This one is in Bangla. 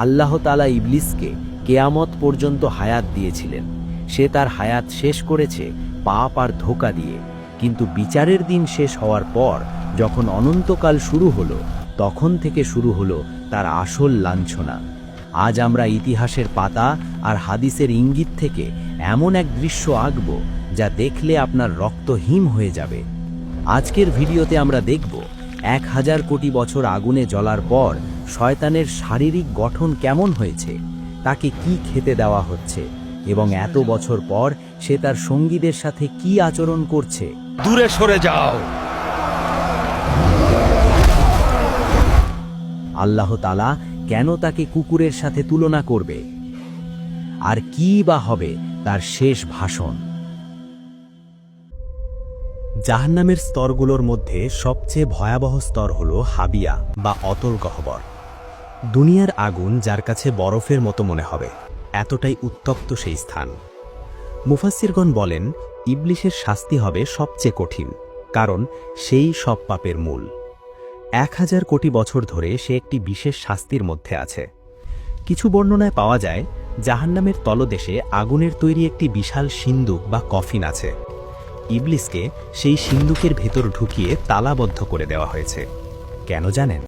আল্লাহ তাআলা ইবলিসকে কেয়ামত পর্যন্ত হায়াত দিয়েছিলেন। সে তার হায়াত শেষ করেছে পাপ আর ধোঁকা দিয়ে, কিন্তু বিচারের দিন শেষ হওয়ার পর যখন অনন্তকাল শুরু হলো, তখন থেকে শুরু হলো তার আসল লাঞ্ছনা। আজ আমরা ইতিহাসের পাতা আর হাদিসের ইঙ্গিত থেকে এমন এক দৃশ্য আঁকব যা দেখলে আপনার রক্ত হিম হয়ে যাবে। আজকের ভিডিওতে আমরা দেখব 1000 কোটি বছর আগুনে জ্বলার পর শয়তানের শারীরিক গঠন কেমন হয়েছে, তাকে কি খেতে দেওয়া হচ্ছে, এবং এত বছর পর সে তার সঙ্গীদের সাথে কি আচরণ করছে। দূরে সরে যাও। আল্লাহ তাআলা কেন তাকে কুকুরের সাথে তুলনা করবে, আর কি বা হবে তার শেষ ভাষণ। জাহান্নামের স্তরগুলোর মধ্যে সবচেয়ে ভয়াবহ স্তর হল হাবিয়া বা অতল গহ্বর। দুনিয়ার আগুন যার কাছে বরফের মতো মনে হবে, এতটাই উত্তপ্ত সেই স্থান। মুফাসসিরগণ বলেন, ইবলিসের শাস্তি হবে সবচেয়ে কঠিন, কারণ সেই সব পাপের মূল। 1000 কোটি বছর ধরে সে একটি বিশেষ শাস্তির মধ্যে আছে। কিছু বর্ণনায় পাওয়া যায়, জাহান্নামের তলদেশে আগুনের তৈরি একটি বিশাল সিন্দুক বা কফিন আছে। ইবলিসকে সেই সিন্দুকের ভেতর ঢুকিয়ে তালাবদ্ধ করে দেওয়া হয়েছে। কেন জানেন?